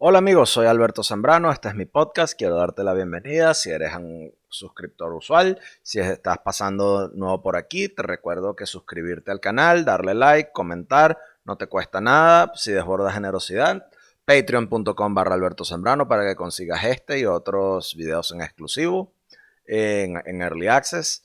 Hola amigos, soy Alberto Zambrano, este es mi podcast, quiero darte la bienvenida si eres un suscriptor usual, si estás pasando nuevo por aquí, te recuerdo que suscribirte al canal, darle like, comentar, no te cuesta nada, si desbordas generosidad, patreon.com/Alberto Zambrano para que consigas este y otros videos en exclusivo, en Early Access,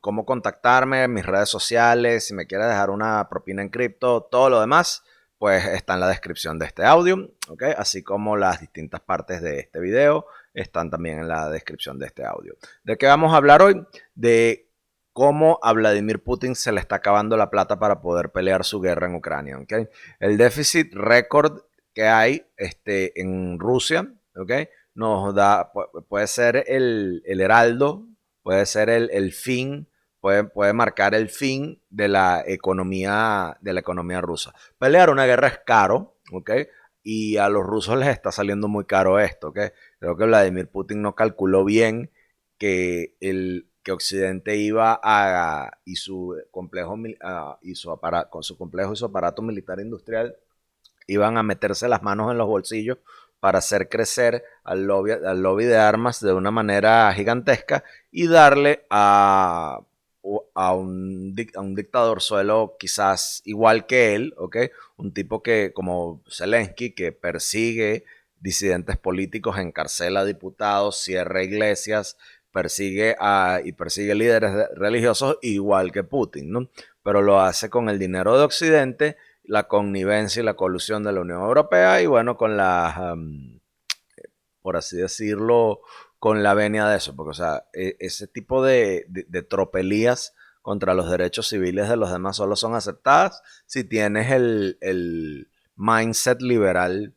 cómo contactarme, mis redes sociales, si me quieres dejar una propina en cripto, todo lo demás pues está en la descripción de este audio, ¿ok? Así como las distintas partes de este video están también en la descripción de este audio. ¿De qué vamos a hablar hoy? De cómo a Vladimir Putin se le está acabando la plata para poder pelear su guerra en Ucrania, ¿ok? El déficit récord que hay en Rusia, ¿ok? Nos da, puede ser el heraldo, puede ser el fin, puede marcar el fin de la economía rusa. Pelear una guerra es caro, ¿ok? Y a los rusos les está saliendo muy caro esto, ¿ok? Creo que Vladimir Putin no calculó bien que Occidente iba a y su complejo y su aparato, con su complejo y su aparato militar industrial iban a meterse las manos en los bolsillos para hacer crecer al lobby de armas de una manera gigantesca y darle a un dictador suelo quizás igual que él, ¿ok? Un tipo que, como Zelensky, que persigue disidentes políticos, encarcela diputados, cierra iglesias, persigue líderes religiosos igual que Putin, ¿no? Pero lo hace con el dinero de Occidente, la connivencia y la colusión de la Unión Europea y bueno, con por así decirlo, con la venia de eso, porque o sea, ese tipo de tropelías contra los derechos civiles de los demás solo son aceptadas si tienes el mindset liberal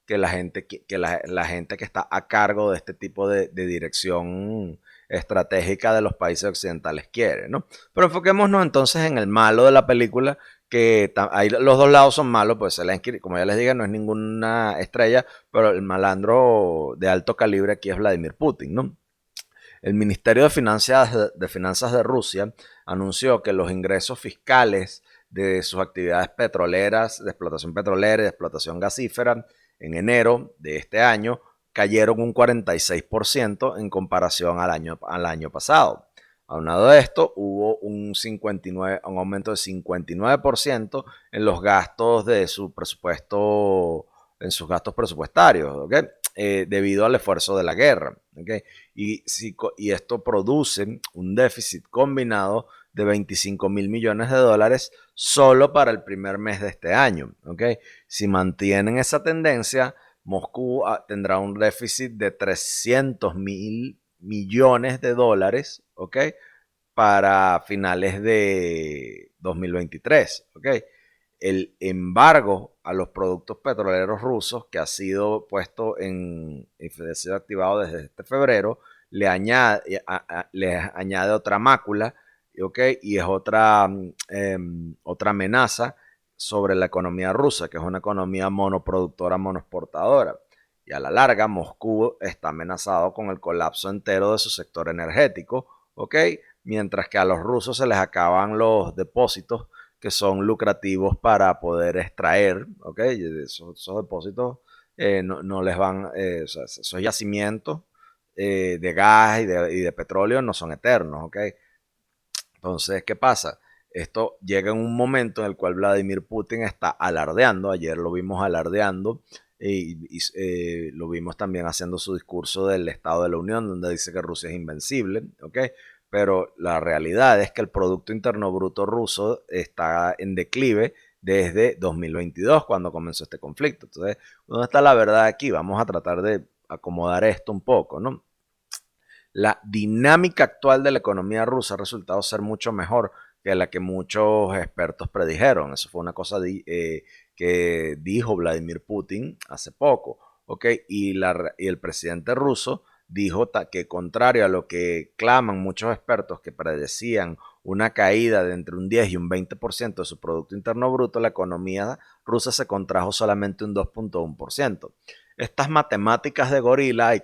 que la gente que está a cargo de este tipo de dirección estratégica de los países occidentales quiere, ¿no? Pero enfoquémonos entonces en el malo de la película, que ahí los dos lados son malos, pues Zelensky, como ya les dije, no es ninguna estrella, pero el malandro de alto calibre aquí es Vladimir Putin, ¿no? El Ministerio Finanzas de Rusia anunció que los ingresos fiscales de sus actividades petroleras, de explotación petrolera y de explotación gasífera, en enero de este año cayeron un 46% en comparación al año pasado. Aunado a esto, hubo un aumento de 59% en los gastos de su presupuesto, en sus gastos presupuestarios, ¿ok? Debido al esfuerzo de la guerra, ¿ok? Y esto produce un déficit combinado de 25.000 millones de dólares solo para el primer mes de este año, ¿ok? Si mantienen esa tendencia, Moscú tendrá un déficit de 300.000 millones de dólares, ¿ok? Para finales de 2023, ¿ok? El embargo a los productos petroleros rusos que ha sido puesto ha sido activado desde este febrero, le añade otra mácula, ¿ok? Y es otra amenaza sobre la economía rusa, que es una economía monoproductora, monoexportadora. Y a la larga, Moscú está amenazado con el colapso entero de su sector energético, ¿ok? Mientras que a los rusos se les acaban los depósitos que son lucrativos para poder extraer, ¿ok? Esos depósitos no les van, o sea, esos yacimientos de gas y de petróleo no son eternos, ¿ok? Entonces, ¿qué pasa? Esto llega en un momento en el cual Vladimir Putin está alardeando, ayer lo vimos alardeando y lo vimos también haciendo su discurso del Estado de la Unión, donde dice que Rusia es invencible, ¿ok? Pero la realidad es que el Producto Interno Bruto ruso está en declive desde 2022, cuando comenzó este conflicto. Entonces, ¿dónde está la verdad aquí? Vamos a tratar de acomodar esto un poco, ¿no? La dinámica actual de la economía rusa ha resultado ser mucho mejor que la que muchos expertos predijeron. Eso fue una cosa que dijo Vladimir Putin hace poco, ¿ok? Y el presidente ruso dijo que contrario a lo que claman muchos expertos que predecían una caída de entre un 10 y un 20% de su Producto Interno Bruto, la economía rusa se contrajo solamente un 2,1%. Estas matemáticas de gorila hay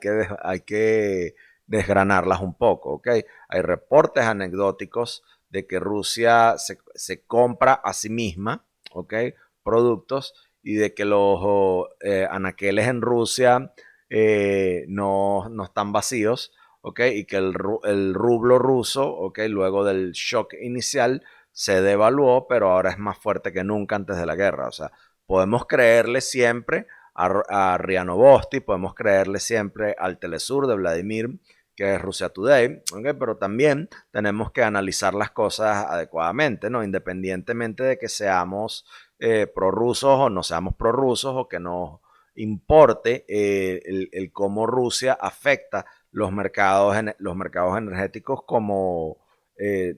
que desgranarlas un poco, ¿ok? Hay reportes anecdóticos de que Rusia se compra a sí misma, ¿ok? Productos y de que los anaqueles en Rusia no están vacíos, ¿ok? Y que el rublo ruso, ¿ok? Luego del shock inicial se devaluó, pero ahora es más fuerte que nunca antes de la guerra. O sea, podemos creerle siempre a RIA Novosti, podemos creerle siempre al Telesur de Vladimir, que es Russia Today, ¿okay? Pero también tenemos que analizar las cosas adecuadamente, ¿no? Independientemente de que seamos prorrusos o no seamos prorrusos o que nos importe el cómo Rusia afecta los mercados energéticos como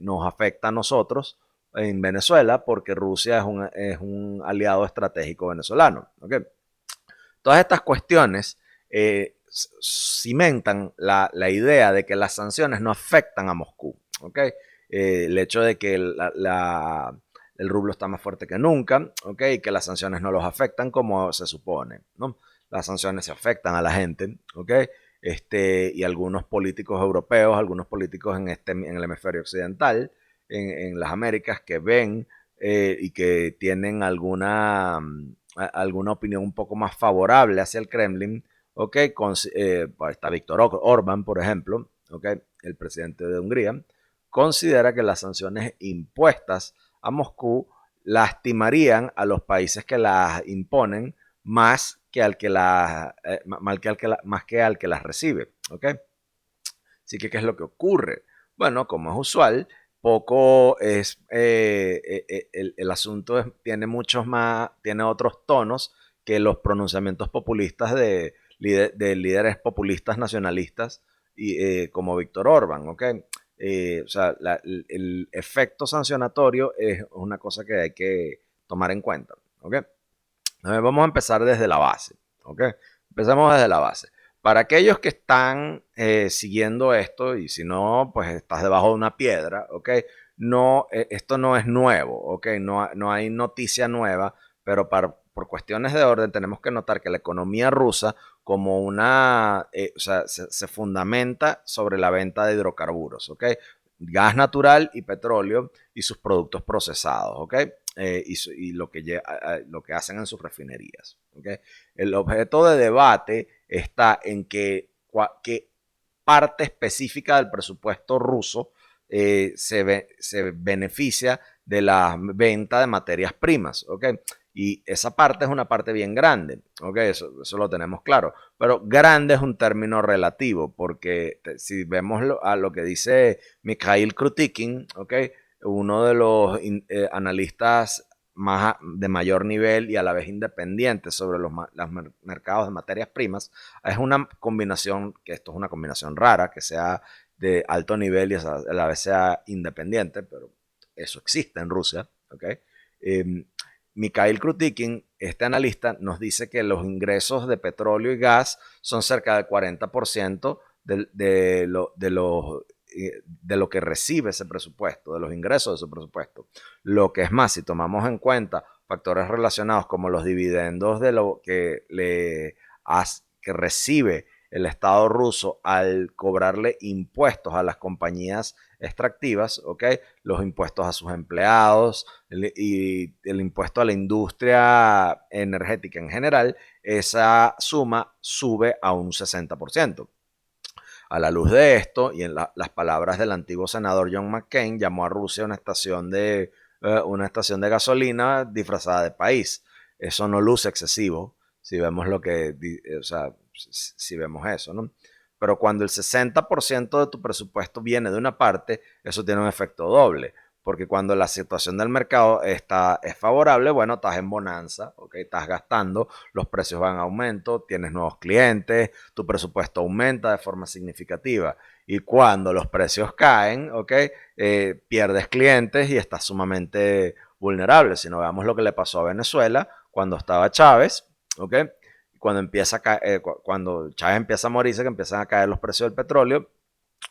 nos afecta a nosotros en Venezuela, porque Rusia es un aliado estratégico venezolano. ¿Okay? Todas estas cuestiones cimentan la idea de que las sanciones no afectan a Moscú. ¿Okay? El hecho de que el rublo está más fuerte que nunca, ¿okay? Y que las sanciones no los afectan como se supone, ¿no? Las sanciones se afectan a la gente, ¿okay? Y algunos políticos europeos, algunos políticos en el hemisferio occidental, en las Américas, que ven y que tienen alguna opinión un poco más favorable hacia el Kremlin, ¿ok? Está Víctor Orbán, por ejemplo, ¿ok? El presidente de Hungría, considera que las sanciones impuestas a Moscú lastimarían a los países que las imponen más que al que más que al que las recibe, ¿ok? Así que, ¿qué es lo que ocurre? Bueno, como es usual, poco es el asunto tiene muchos más, tiene otros tonos que los pronunciamientos populistas de líderes populistas nacionalistas como Víctor Orbán, ¿ok? O sea, el efecto sancionatorio es una cosa que hay que tomar en cuenta, ¿ok? Vamos a empezar desde la base, ¿ok? Empezamos desde la base. Para aquellos que están siguiendo esto, y si no, pues estás debajo de una piedra, ¿ok? No, esto no es nuevo, ¿ok? No hay noticia nueva, pero por cuestiones de orden tenemos que notar que la economía rusa como o sea, se fundamenta sobre la venta de hidrocarburos, ¿ok? Gas natural y petróleo y sus productos procesados, ¿ok? Y lo que hacen en sus refinerías. ¿Okay? El objeto de debate está en qué parte específica del presupuesto ruso se beneficia de la venta de materias primas. ¿Okay? Y esa parte es una parte bien grande, ¿okay? Eso lo tenemos claro. Pero grande es un término relativo, porque si vemos a lo que dice Mikhail Krutikin, ¿okay? Uno de los analistas de mayor nivel y a la vez independiente sobre los mercados de materias primas, es una combinación, que esto es una combinación rara, que sea de alto nivel y a la vez sea independiente, pero eso existe en Rusia, ¿ok? Mikhail Krutikin, este analista, nos dice que los ingresos de petróleo y gas son cerca del 40% de lo que recibe ese presupuesto, de los ingresos de ese presupuesto. Lo que es más, si tomamos en cuenta factores relacionados como los dividendos de lo que recibe el Estado ruso al cobrarle impuestos a las compañías extractivas, ¿ok? Los impuestos a sus empleados y el impuesto a la industria energética en general, esa suma sube a un 60%. A la luz de esto, y en las palabras del antiguo senador John McCain, llamó a Rusia una estación de gasolina disfrazada de país. Eso no luce excesivo, si vemos o sea, si vemos eso, ¿no? Pero cuando el 60% de tu presupuesto viene de una parte, eso tiene un efecto doble. Porque cuando la situación del mercado es favorable, bueno, estás en bonanza, ¿okay? Estás gastando, los precios van a aumento, tienes nuevos clientes, tu presupuesto aumenta de forma significativa. Y cuando los precios caen, ¿okay? Pierdes clientes y estás sumamente vulnerable. Si no, veamos lo que le pasó a Venezuela cuando estaba Chávez, ¿okay? Cuando Chávez empieza a morirse, que empiezan a caer los precios del petróleo,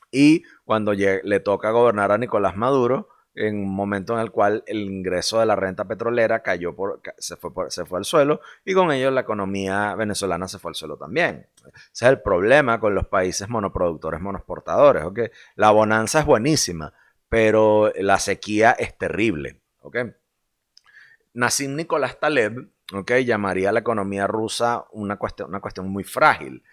y cuando le toca gobernar a Nicolás Maduro, en un momento en el cual el ingreso de la renta petrolera se fue al suelo, y con ello la economía venezolana se fue al suelo también. Ese es el problema con los países monoproductores, monoexportadores. ¿Okay? La bonanza es buenísima, pero la sequía es terrible. ¿Okay? Nassim Nicolás Taleb, okay, llamaría a la economía rusa una cuestión muy frágil.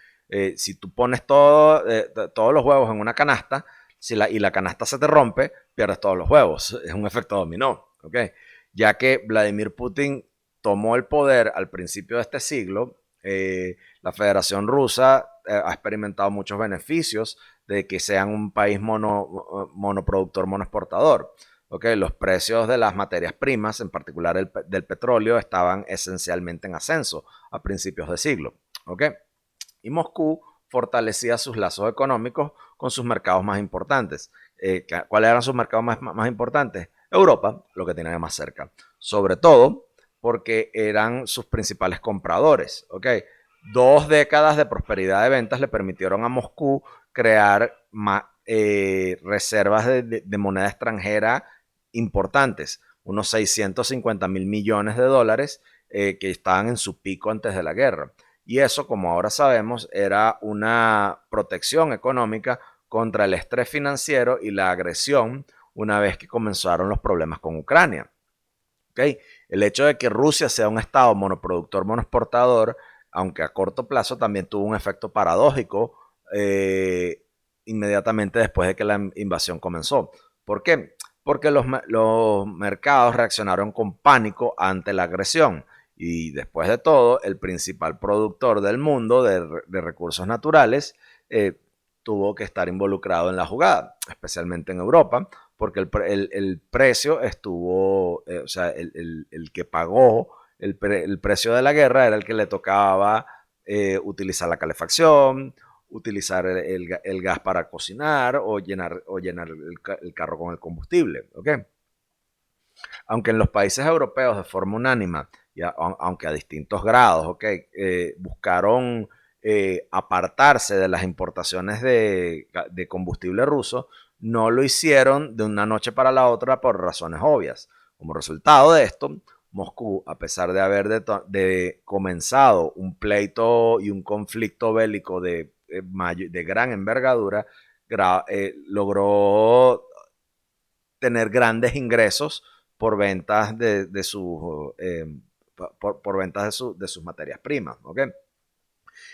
Si tú pones todos los huevos en una canasta y la canasta se te rompe, pierdes todos los huevos. Es un efecto dominó. Okay. Ya que Vladimir Putin tomó el poder al principio de este siglo, la Federación Rusa ha experimentado muchos beneficios de que sean un país monoproductor, monoexportador. Okay, los precios de las materias primas, en particular del petróleo, estaban esencialmente en ascenso a principios de siglo. Okay. Y Moscú fortalecía sus lazos económicos con sus mercados más importantes. ¿Cuáles eran sus mercados más importantes? Europa, lo que tenía más cerca. Sobre todo porque eran sus principales compradores. ¿Okay? 2 décadas de prosperidad de ventas le permitieron a Moscú crear reservas de moneda extranjera importantes, unos 650.000 millones de dólares que estaban en su pico antes de la guerra. Y eso, como ahora sabemos, era una protección económica contra el estrés financiero y la agresión una vez que comenzaron los problemas con Ucrania. ¿Okay? El hecho de que Rusia sea un estado monoproductor, monoexportador, aunque a corto plazo también tuvo un efecto paradójico inmediatamente después de que la invasión comenzó. ¿Por qué? Porque los mercados reaccionaron con pánico ante la agresión. Y después de todo, el principal productor del mundo de recursos naturales tuvo que estar involucrado en la jugada, especialmente en Europa, porque el precio estuvo, o sea, el que pagó el precio de la guerra era el que le tocaba utilizar la calefacción, utilizar el gas para cocinar o llenar el carro con el combustible. ¿Okay? Aunque en los países europeos de forma unánima, aunque a distintos grados, ¿okay? Buscaron apartarse de las importaciones de combustible ruso, no lo hicieron de una noche para la otra por razones obvias. Como resultado de esto, Moscú, a pesar de haber comenzado un pleito y un conflicto bélico de gran envergadura, logró tener grandes ingresos por ventas de sus por ventas de sus materias primas. ¿Okay?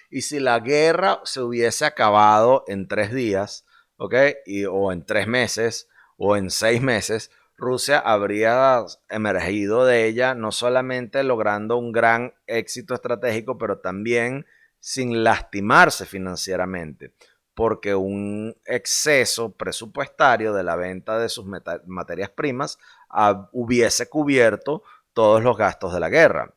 Y si la guerra se hubiese acabado en 3 días, ¿okay? O en 3 meses, o en 6 meses, Rusia habría emergido de ella no solamente logrando un gran éxito estratégico, pero también sin lastimarse financieramente, porque un exceso presupuestario de la venta de sus materias primas hubiese cubierto todos los gastos de la guerra.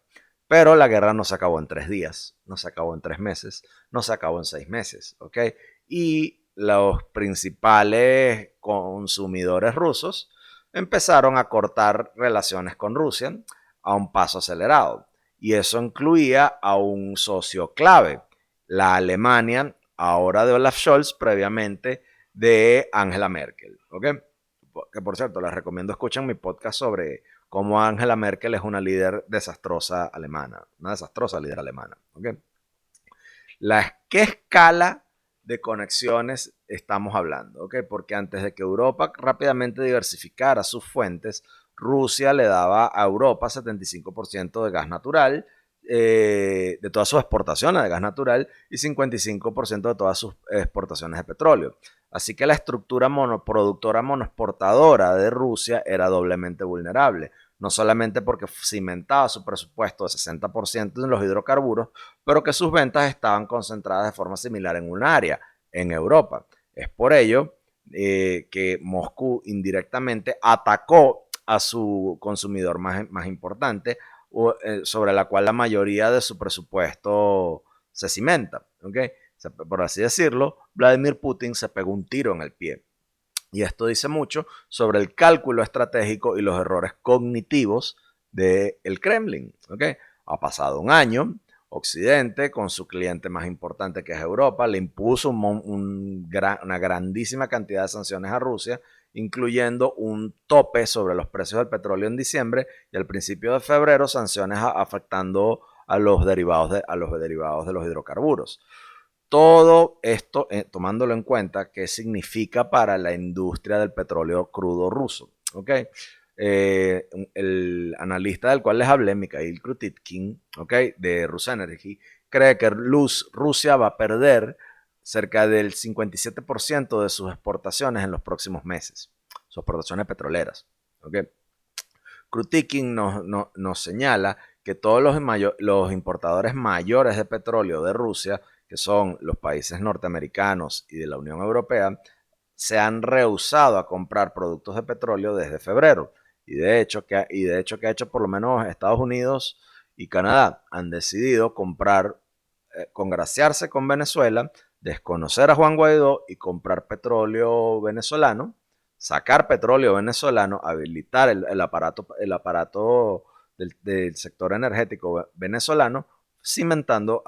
Pero la guerra no se acabó en 3 días, no se acabó en 3 meses, no se acabó en 6 meses, ¿ok? Y los principales consumidores rusos empezaron a cortar relaciones con Rusia a un paso acelerado. Y eso incluía a un socio clave, la Alemania, ahora de Olaf Scholz, previamente de Angela Merkel, ¿ok? Que por cierto, les recomiendo escuchen mi podcast sobre cómo Angela Merkel es una líder desastrosa alemana, una desastrosa líder alemana. ¿Okay? ¿Qué escala de conexiones estamos hablando? ¿Okay? Porque antes de que Europa rápidamente diversificara sus fuentes, Rusia le daba a Europa 75% de gas natural, de todas sus exportaciones de gas natural y 55% de todas sus exportaciones de petróleo. Así que la estructura monoproductora, monoexportadora de Rusia era doblemente vulnerable, no solamente porque cimentaba su presupuesto de 60% en los hidrocarburos, pero que sus ventas estaban concentradas de forma similar en un área, en Europa. Es por ello que Moscú indirectamente atacó a su consumidor más importante, sobre la cual la mayoría de su presupuesto se cimenta. ¿Okay? Por así decirlo, Vladimir Putin se pegó un tiro en el pie. Y esto dice mucho sobre el cálculo estratégico y los errores cognitivos del Kremlin. ¿Okay? Ha pasado un año, Occidente, con su cliente más importante que es Europa, le impuso una grandísima cantidad de sanciones a Rusia, incluyendo un tope sobre los precios del petróleo en diciembre y al principio de febrero sanciones afectando a los derivados de los hidrocarburos. Todo esto, tomándolo en cuenta, ¿qué significa para la industria del petróleo crudo ruso? ¿Okay? el analista del cual les hablé, Mikhail Krutikhin, ¿okay?, de RusEnergy, cree que Rusia va a perder cerca del 57% de sus exportaciones en los próximos meses, sus exportaciones petroleras. ¿Okay? Krutikhin nos señala que todos los importadores mayores de petróleo de Rusia, que son los países norteamericanos y de la Unión Europea, se han rehusado a comprar productos de petróleo desde febrero. Y de hecho que ha hecho por lo menos Estados Unidos y Canadá han decidido comprar, congraciarse con Venezuela, desconocer a Juan Guaidó y comprar petróleo venezolano, sacar petróleo venezolano, habilitar el aparato del sector energético venezolano, cimentando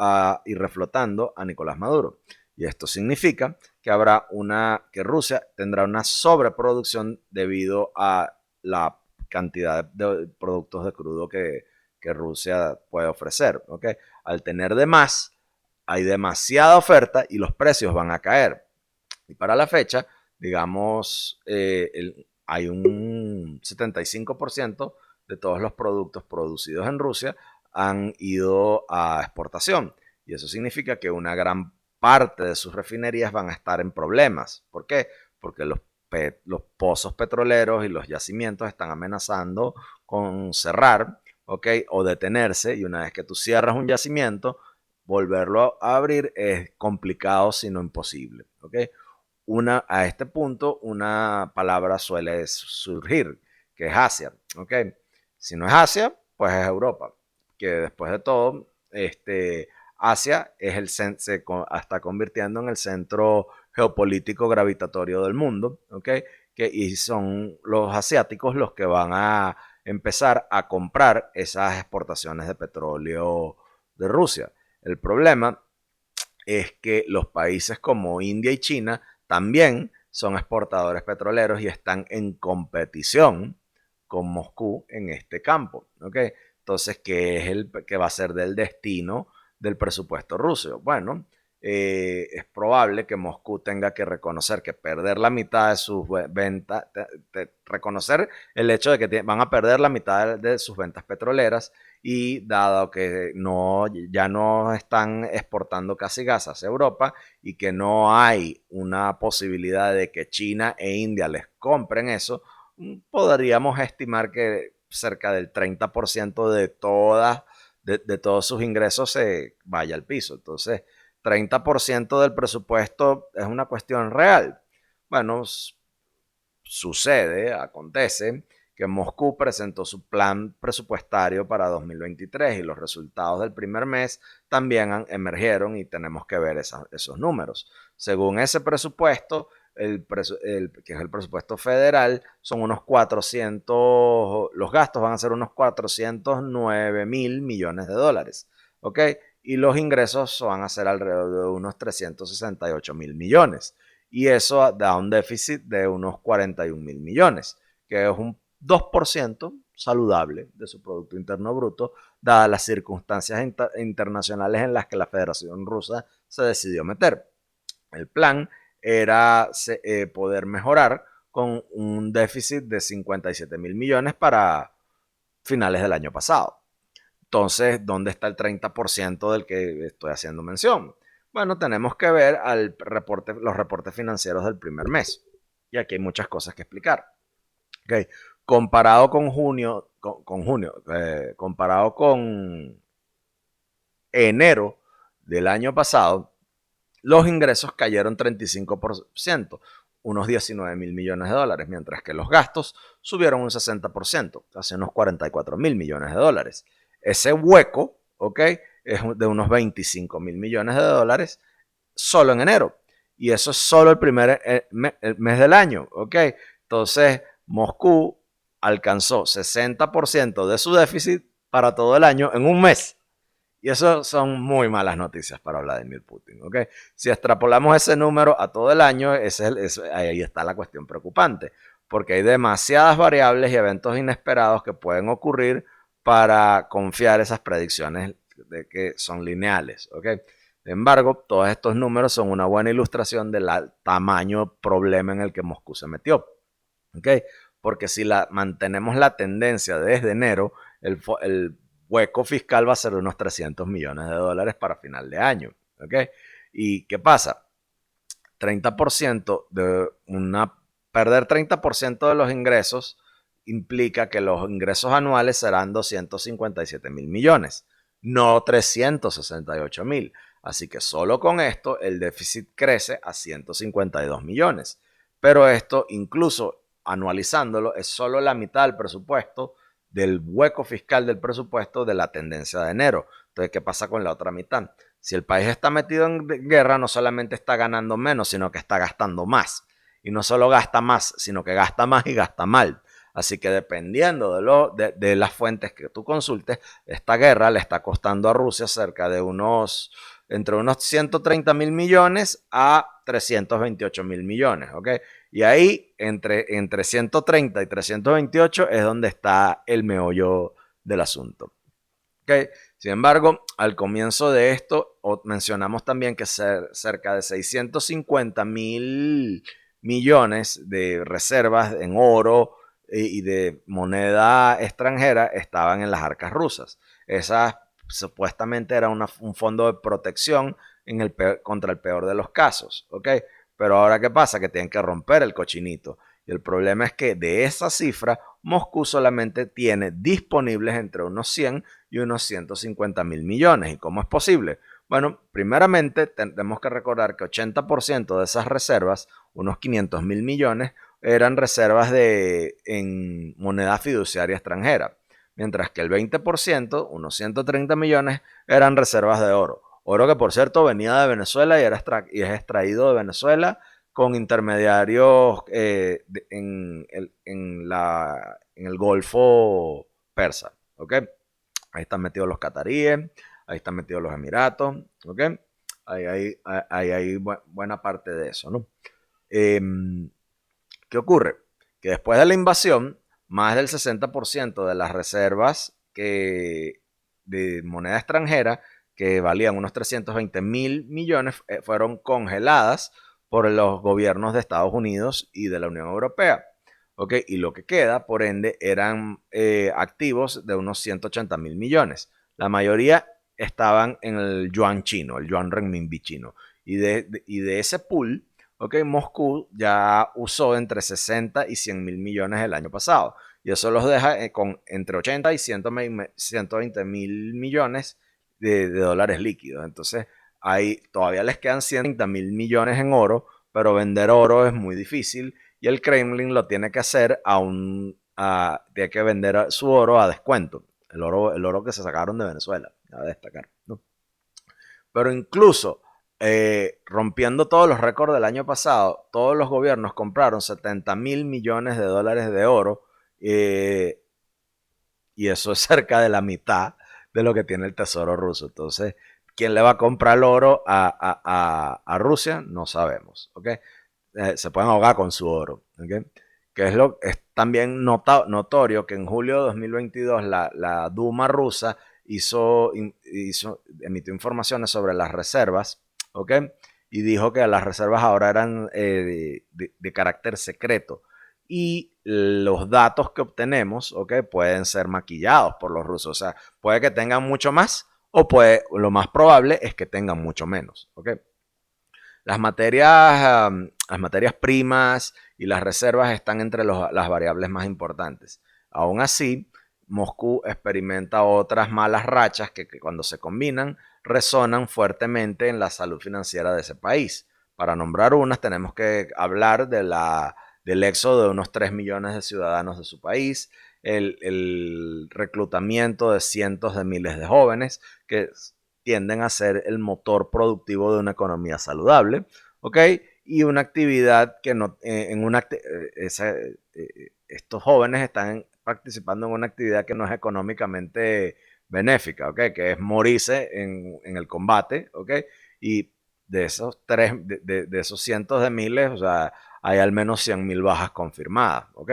y reflotando a Nicolás Maduro. Y esto significa que Rusia tendrá una sobreproducción debido a la cantidad de productos de crudo que Rusia puede ofrecer. ¿Okay? Al tener de más, hay demasiada oferta y los precios van a caer. Y para la fecha, digamos, hay un 75% de todos los productos producidos en Rusia han ido a exportación. Y eso significa que una gran parte de sus refinerías van a estar en problemas. ¿Por qué? Porque los pozos petroleros y los yacimientos están amenazando con cerrar, ¿ok?, o detenerse, y una vez que tú cierras un yacimiento, volverlo a abrir es complicado, sino imposible, ¿ok? A este punto, una palabra suele surgir, que es Asia, ¿ok? Si no es Asia, pues es Europa, que después de todo, Asia se está convirtiendo en el centro geopolítico gravitatorio del mundo, ¿ok? Y son los asiáticos los que van a empezar a comprar esas exportaciones de petróleo de Rusia. El problema es que los países como India y China también son exportadores petroleros y están en competición con Moscú en este campo. ¿Okay? Entonces, ¿qué va a ser del destino del presupuesto ruso? Bueno, es probable que Moscú tenga que reconocer que perder la mitad de sus ventas, reconocer el hecho de que van a perder la mitad de sus ventas petroleras, y dado que ya no están exportando casi gas hacia Europa y que no hay una posibilidad de que China e India les compren eso, podríamos estimar que cerca del 30% de todos sus ingresos se vaya al piso. Entonces, 30% del presupuesto es una cuestión real. Bueno, acontece que Moscú presentó su plan presupuestario para 2023 y los resultados del primer mes también emergieron y tenemos que ver esos números. Según ese presupuesto, que es el presupuesto federal, son unos 400, los gastos van a ser unos 409 mil millones de dólares, ¿ok? Y los ingresos van a ser alrededor de unos 368 mil millones. Y eso da un déficit de unos 41 mil millones, que es un 2% saludable de su Producto Interno Bruto, dadas las circunstancias internacionales en las que la Federación Rusa se decidió meter. El plan era poder mejorar con un déficit de 57 mil millones para finales del año pasado. Entonces, ¿dónde está el 30% del que estoy haciendo mención? Bueno, tenemos que ver los reportes financieros del primer mes. Y aquí hay muchas cosas que explicar. Okay. Comparado con comparado con enero del año pasado, los ingresos cayeron 35%, unos 19 mil millones de dólares, mientras que los gastos subieron un 60%, casi unos 44 mil millones de dólares. Ese hueco, ¿ok?, es de unos 25 mil millones de dólares solo en enero. Y eso es solo el mes del año, ¿ok? Entonces, Moscú alcanzó 60% de su déficit para todo el año en un mes. Y eso son muy malas noticias para Vladimir Putin, ¿ok? Si extrapolamos ese número a todo el año, ahí está la cuestión preocupante, porque hay demasiadas variables y eventos inesperados que pueden ocurrir para confiar esas predicciones de que son lineales, ¿ok? Sin embargo, todos estos números son una buena ilustración del tamaño problema en el que Moscú se metió, ¿ok? porque si mantenemos la tendencia desde enero, el hueco fiscal va a ser de unos 300 millones de dólares para final de año. ¿Ok? ¿Y qué pasa? 30% de perder 30% de los ingresos implica que los ingresos anuales serán 257 mil millones, no 368 mil. Así que solo con esto el déficit crece a 152 millones. Pero esto, incluso anualizándolo, es solo la mitad del presupuesto, del hueco fiscal del presupuesto de la tendencia de enero. Entonces, ¿qué pasa con la otra mitad? Si el país está metido en guerra, no solamente está ganando menos, sino que está gastando más. Y no solo gasta más, sino que gasta más y gasta mal. Así que dependiendo de las fuentes que tú consultes, esta guerra le está costando a Rusia cerca de entre unos 130 mil millones a 328 mil millones. ¿Ok? Y ahí, entre 130 y 328 es donde está el meollo del asunto. ¿Ok? Sin embargo, al comienzo de esto mencionamos también que cerca de 650 mil millones de reservas en oro y de moneda extranjera estaban en las arcas rusas. Esa supuestamente era un fondo de protección contra el peor de los casos. ¿Ok? Pero ahora, ¿qué pasa? Que tienen que romper el cochinito. Y el problema es que de esa cifra, Moscú solamente tiene disponibles entre unos 100 y unos 150 mil millones. ¿Y cómo es posible? Bueno, primeramente tenemos que recordar que 80% de esas reservas, unos 500 mil millones, eran reservas en moneda fiduciaria extranjera, mientras que el 20%, unos 130 millones, eran reservas de oro. Oro que, por cierto, venía de Venezuela y es extraído de Venezuela con intermediarios en el Golfo Persa. ¿Ok? Ahí están metidos los cataríes, ahí están metidos los Emiratos, ¿ok? Ahí hay buena parte de eso, ¿no? Eh, ¿Qué ocurre? Que después de la invasión, más del 60% de las reservas de moneda extranjera, que valían unos 320 mil millones, fueron congeladas por los gobiernos de Estados Unidos y de la Unión Europea. ¿Ok? Y lo que queda, por ende, eran activos de unos 180 mil millones. La mayoría estaban en el yuan chino, el yuan renminbi chino. Y de ese pool, ¿ok? Moscú ya usó entre 60 y 100 mil millones el año pasado. Y eso los deja con entre 80 y 120 mil millones de dólares líquidos. Entonces, ahí todavía les quedan 130 mil millones en oro, pero vender oro es muy difícil y el Kremlin lo tiene que hacer tiene que vender su oro a descuento. El oro que se sacaron de Venezuela, a destacar, ¿no? Pero incluso rompiendo todos los récords del año pasado, todos los gobiernos compraron 70 mil millones de dólares de oro eh, y eso es cerca de la mitad de lo que tiene el tesoro ruso. Entonces, ¿quién le va a comprar el oro a Rusia? No sabemos. ¿Okay? Se pueden ahogar con su oro. ¿Okay? Que es también notorio que en julio de 2022 la Duma rusa emitió informaciones sobre las reservas, ¿ok? Y dijo que las reservas ahora eran de carácter secreto. Y los datos que obtenemos, ¿ok? Pueden ser maquillados por los rusos. O sea, puede que tengan mucho más lo más probable es que tengan mucho menos, ¿ok? Las materias primas y las reservas están entre las variables más importantes. Aún así, Moscú experimenta otras malas rachas que cuando se combinan resonan fuertemente en la salud financiera de ese país. Para nombrar unas, tenemos que hablar del éxodo de unos 3 millones de ciudadanos de su país, el reclutamiento de cientos de miles de jóvenes que tienden a ser el motor productivo de una economía saludable, ¿ok? Y una actividad que no, estos jóvenes están participando en una actividad que no es económicamente benéfica, ¿ok? Que es morirse en el combate, ¿ok? Y de esos cientos de miles, o sea, hay al menos 100 mil bajas confirmadas, ¿ok?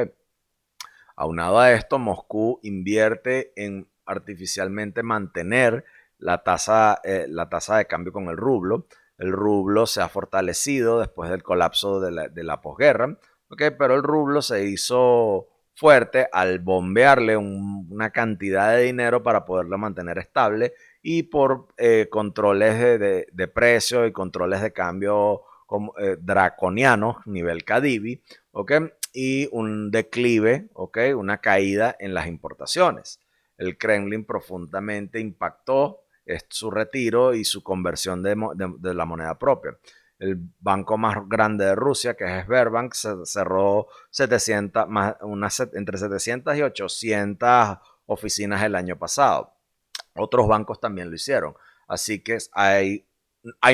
Aunado a esto, Moscú invierte en artificialmente mantener la tasa de cambio con el rublo. El rublo se ha fortalecido después del colapso de la posguerra, ¿okay? Pero el rublo se hizo fuerte al bombearle una cantidad de dinero para poderlo mantener estable y por controles de precio y controles de cambio como, draconianos, nivel Cadivi, ¿ok? Y un declive, ¿ok? Una caída en las importaciones. El Kremlin profundamente impactó su retiro y su conversión de la moneda propia. El banco más grande de Rusia, que es Sberbank, cerró 700, entre 700 y 800 oficinas el año pasado. Otros bancos también lo hicieron. Así que hay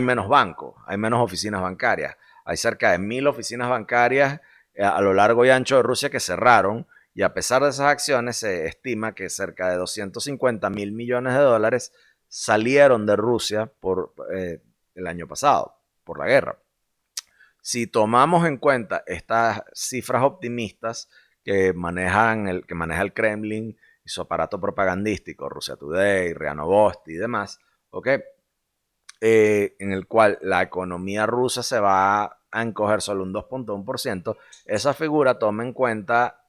menos bancos, hay menos oficinas bancarias. Hay cerca de 1000 oficinas bancarias a lo largo y ancho de Rusia que cerraron, y a pesar de esas acciones se estima que cerca de 250.000 millones de dólares salieron de Rusia el año pasado, por la guerra. Si tomamos en cuenta estas cifras optimistas que maneja el Kremlin y su aparato propagandístico, Russia Today, RIA Novosti y demás, ¿ok? En el cual la economía rusa se va a encoger solo un 2.1%, esa figura toma en cuenta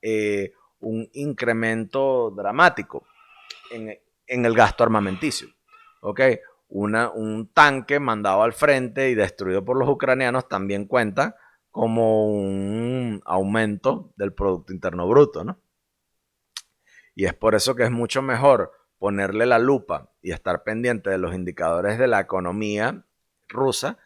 un incremento dramático en el gasto armamenticio. ¿Ok? Un tanque mandado al frente y destruido por los ucranianos también cuenta como un aumento del Producto Interno Bruto, ¿no? Y es por eso que es mucho mejor ponerle la lupa y estar pendiente de los indicadores de la economía rusa,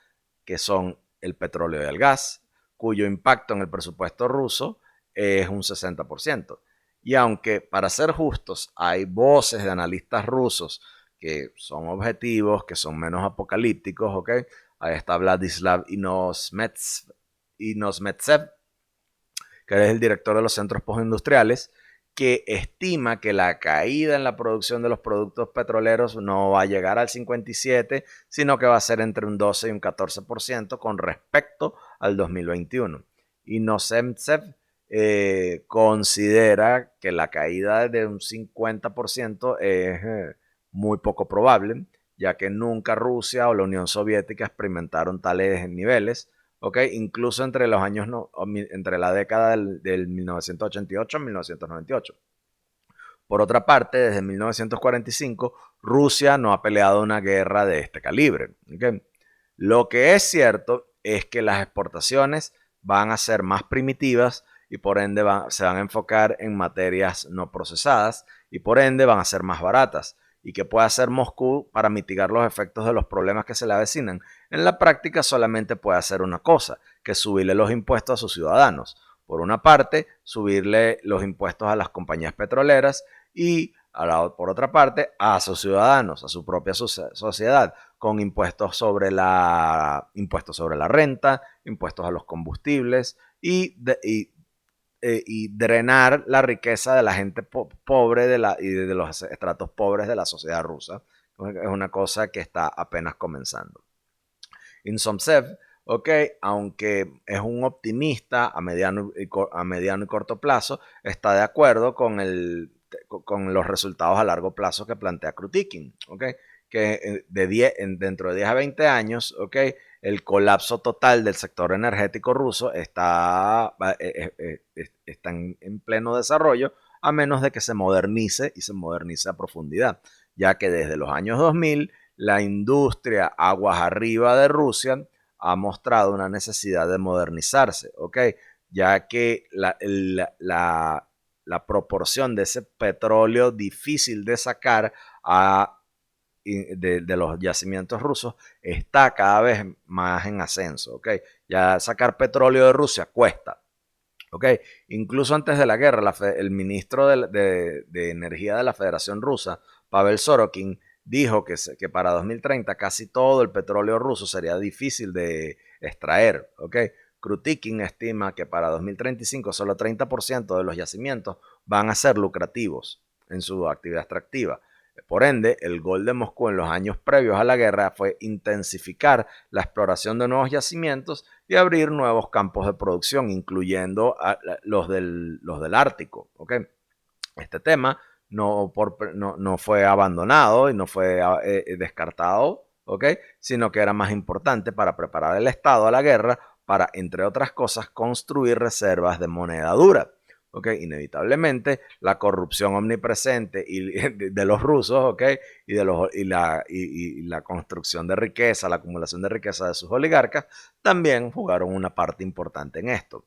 que son el petróleo y el gas, cuyo impacto en el presupuesto ruso es un 60%. Y aunque, para ser justos, hay voces de analistas rusos que son objetivos, que son menos apocalípticos, ¿ok? Ahí está Vladislav Inosmetsev, que es el director de los centros postindustriales, que estima que la caída en la producción de los productos petroleros no va a llegar al 57, sino que va a ser entre un 12 y un 14% con respecto al 2021. Y Nosemtsev considera que la caída de un 50% es muy poco probable, ya que nunca Rusia o la Unión Soviética experimentaron tales niveles. Okay, incluso entre los años, entre la década del 1988 a 1998. Por otra parte, desde 1945, Rusia no ha peleado una guerra de este calibre. Okay. Lo que es cierto es que las exportaciones van a ser más primitivas y por ende se van a enfocar en materias no procesadas y por ende van a ser más baratas. ¿Y qué puede hacer Moscú para mitigar los efectos de los problemas que se le avecinan? En la práctica solamente puede hacer una cosa, que es subirle los impuestos a sus ciudadanos. Por una parte, subirle los impuestos a las compañías petroleras y por otra parte a sus ciudadanos, a su propia sociedad, con impuestos sobre la renta, impuestos a los combustibles y drenar la riqueza de la gente pobre y de los estratos pobres de la sociedad rusa. Es una cosa que está apenas comenzando. Insomtsev, ok, aunque es un optimista a mediano y corto plazo, está de acuerdo con los resultados a largo plazo que plantea Krutikin, ok, que dentro de 10 a 20 años, ok, el colapso total del sector energético ruso está en pleno desarrollo, a menos de que se modernice y se modernice a profundidad, ya que desde los años 2000 la industria aguas arriba de Rusia ha mostrado una necesidad de modernizarse, ¿ok? Ya que la proporción de ese petróleo difícil de sacar de los yacimientos rusos está cada vez más en ascenso, ¿ok? Ya sacar petróleo de Rusia cuesta, ¿ok? Incluso antes de la guerra, el ministro de Energía de la Federación Rusa, Pavel Sorokin, dijo que para 2030 casi todo el petróleo ruso sería difícil de extraer, ¿ok? Krutikin estima que para 2035 solo 30% de los yacimientos van a ser lucrativos en su actividad extractiva. Por ende, el gol de Moscú en los años previos a la guerra fue intensificar la exploración de nuevos yacimientos y abrir nuevos campos de producción, incluyendo los del Ártico. ¿Okay? Este tema no fue abandonado y no fue descartado, ¿okay? Sino que era más importante para preparar el Estado a la guerra para, entre otras cosas, construir reservas de moneda dura. ¿ok? Inevitablemente, la corrupción omnipresente de los rusos, ¿ok? Y la construcción de riqueza, la acumulación de riqueza de sus oligarcas, también jugaron una parte importante en esto.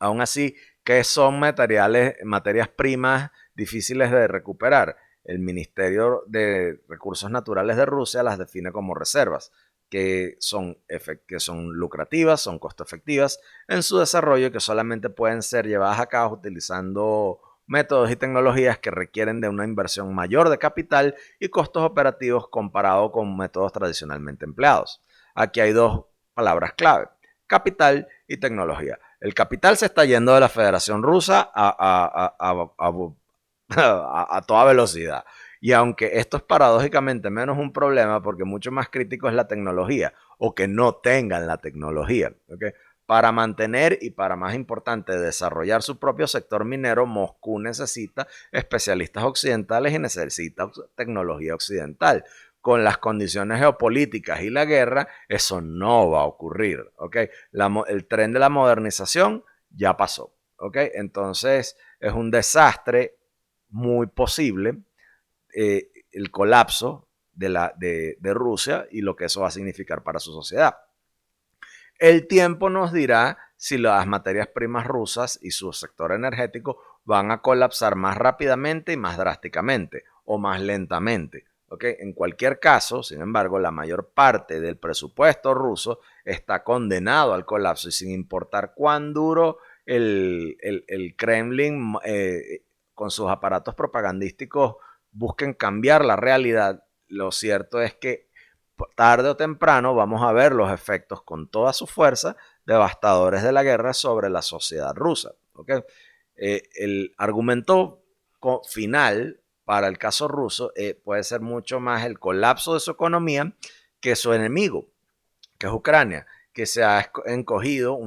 Aún así, ¿qué son materias primas difíciles de recuperar? El Ministerio de Recursos Naturales de Rusia las define como reservas, que son lucrativas, son costo efectivas en su desarrollo y que solamente pueden ser llevadas a cabo utilizando métodos y tecnologías que requieren de una inversión mayor de capital y costos operativos comparado con métodos tradicionalmente empleados. Aquí hay dos palabras clave: capital y tecnología. El capital se está yendo de la Federación Rusa a toda velocidad. Y aunque esto es paradójicamente menos un problema, porque mucho más crítico es la tecnología, o que no tengan la tecnología, ¿okay? Para mantener y, para más importante, desarrollar su propio sector minero, Moscú necesita especialistas occidentales y necesita tecnología occidental. Con las condiciones geopolíticas y la guerra, eso no va a ocurrir, ¿ok? El tren de la modernización ya pasó, ¿ok? Entonces es un desastre muy posible, el colapso de Rusia y lo que eso va a significar para su sociedad. El tiempo nos dirá si las materias primas rusas y su sector energético van a colapsar más rápidamente y más drásticamente, o más lentamente. ¿Okay? En cualquier caso, sin embargo, la mayor parte del presupuesto ruso está condenado al colapso, y sin importar cuán duro el Kremlin, con sus aparatos propagandísticos, busquen cambiar la realidad, lo cierto es que tarde o temprano vamos a ver los efectos con toda su fuerza devastadores de la guerra sobre la sociedad rusa. ¿Okay? El argumento final para el caso ruso puede ser mucho más el colapso de su economía que su enemigo, que es Ucrania, que se ha encogido en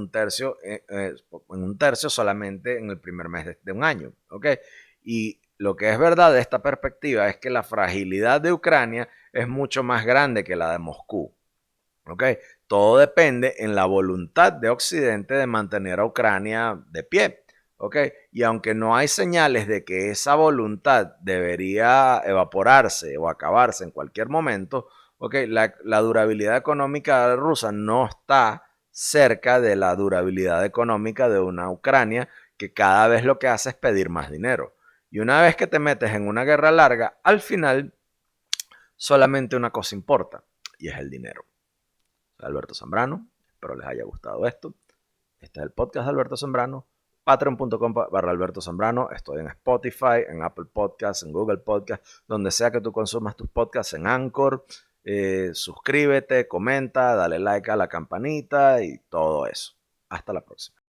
un tercio solamente en el primer mes de un año. ¿Okay? Y lo que es verdad de esta perspectiva es que la fragilidad de Ucrania es mucho más grande que la de Moscú. ¿Okay? Todo depende en la voluntad de Occidente de mantener a Ucrania de pie. ¿Okay? Y aunque no hay señales de que esa voluntad debería evaporarse o acabarse en cualquier momento, ¿okay? La durabilidad económica rusa no está cerca de la durabilidad económica de una Ucrania que cada vez lo que hace es pedir más dinero. Y una vez que te metes en una guerra larga, al final solamente una cosa importa, y es el dinero. Soy Alberto Zambrano, espero les haya gustado esto. Este es el podcast de Alberto Zambrano. Patreon.com/Alberto Zambrano. Estoy en Spotify, en Apple Podcasts, en Google Podcasts, donde sea que tú consumas tus podcasts, en Anchor. Suscríbete, comenta, dale like a la campanita y todo eso. Hasta la próxima.